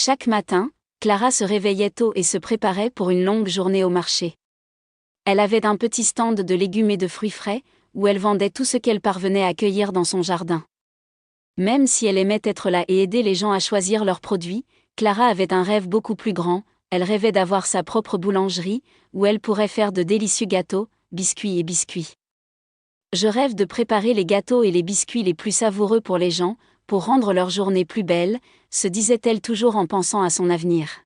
Chaque matin, Clara se réveillait tôt et se préparait pour une longue journée au marché. Elle avait un petit stand de légumes et de fruits frais, où elle vendait tout ce qu'elle parvenait à cueillir dans son jardin. Même si elle aimait être là et aider les gens à choisir leurs produits, Clara avait un rêve beaucoup plus grand. Elle rêvait d'avoir sa propre boulangerie, où elle pourrait faire de délicieux gâteaux, biscuits et biscuits. Je rêve de préparer les gâteaux et les biscuits les plus savoureux pour les gens, pour rendre leur journée plus belle, se disait-elle toujours en pensant à son avenir.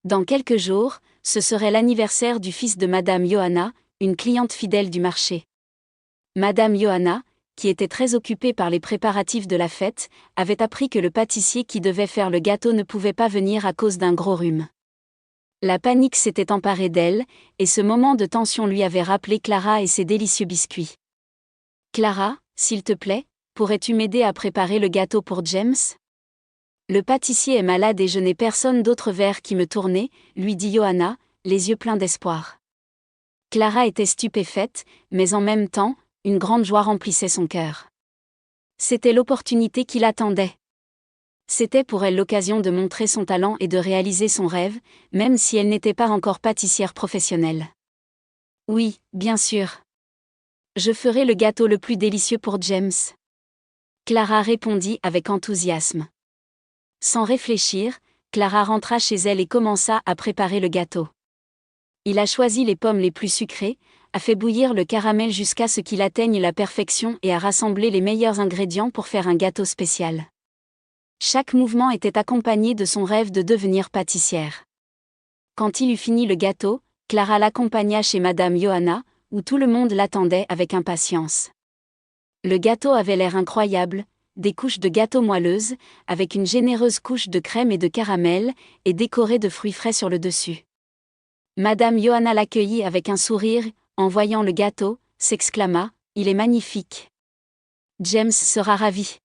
Dans quelques jours, ce serait l'anniversaire du fils de Madame Johanna, une cliente fidèle du marché. Madame Johanna, qui était très occupée par les préparatifs de la fête, avait appris que le pâtissier qui devait faire le gâteau ne pouvait pas venir à cause d'un gros rhume. La panique s'était emparée d'elle, et ce moment de tension lui avait rappelé Clara et ses délicieux biscuits. « Clara, s'il te plaît, pourrais-tu m'aider à préparer le gâteau pour James ? Le pâtissier est malade et je n'ai personne d'autre vers qui me tourner, lui dit Johanna, les yeux pleins d'espoir. Clara était stupéfaite, mais en même temps, une grande joie remplissait son cœur. C'était l'opportunité qui l'attendait. C'était pour elle l'occasion de montrer son talent et de réaliser son rêve, même si elle n'était pas encore pâtissière professionnelle. Oui, bien sûr. Je ferai le gâteau le plus délicieux pour James. Clara répondit avec enthousiasme. Sans réfléchir, Clara rentra chez elle et commença à préparer le gâteau. Il a choisi les pommes les plus sucrées, a fait bouillir le caramel jusqu'à ce qu'il atteigne la perfection et a rassemblé les meilleurs ingrédients pour faire un gâteau spécial. Chaque mouvement était accompagné de son rêve de devenir pâtissière. Quand il eut fini le gâteau, Clara l'accompagna chez Madame Johanna, où tout le monde l'attendait avec impatience. Le gâteau avait l'air incroyable, des couches de gâteau moelleuses, avec une généreuse couche de crème et de caramel, et décorée de fruits frais sur le dessus. Madame Johanna l'accueillit avec un sourire, en voyant le gâteau, s'exclama « Il est magnifique. James sera ravi. »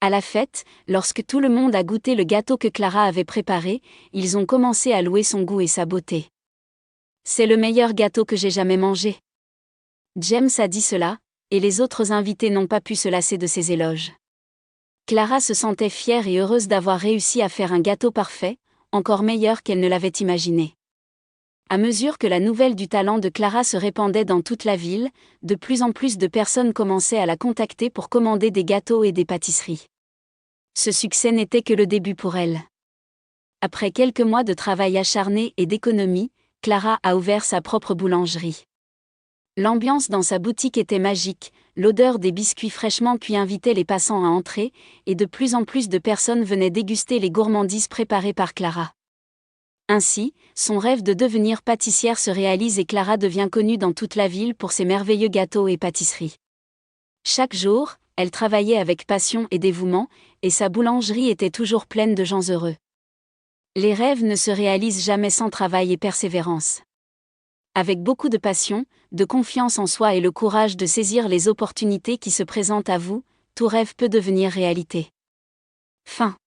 À la fête, lorsque tout le monde a goûté le gâteau que Clara avait préparé, ils ont commencé à louer son goût et sa beauté. « C'est le meilleur gâteau que j'ai jamais mangé. » James a dit cela, et les autres invités n'ont pas pu se lasser de ses éloges. Clara se sentait fière et heureuse d'avoir réussi à faire un gâteau parfait, encore meilleur qu'elle ne l'avait imaginé. À mesure que la nouvelle du talent de Clara se répandait dans toute la ville, de plus en plus de personnes commençaient à la contacter pour commander des gâteaux et des pâtisseries. Ce succès n'était que le début pour elle. Après quelques mois de travail acharné et d'économie, Clara a ouvert sa propre boulangerie. L'ambiance dans sa boutique était magique, l'odeur des biscuits fraîchement cuits invitait les passants à entrer, et de plus en plus de personnes venaient déguster les gourmandises préparées par Clara. Ainsi, son rêve de devenir pâtissière se réalise et Clara devient connue dans toute la ville pour ses merveilleux gâteaux et pâtisseries. Chaque jour, elle travaillait avec passion et dévouement, et sa boulangerie était toujours pleine de gens heureux. Les rêves ne se réalisent jamais sans travail et persévérance. Avec beaucoup de passion, de confiance en soi et le courage de saisir les opportunités qui se présentent à vous, tout rêve peut devenir réalité. Fin.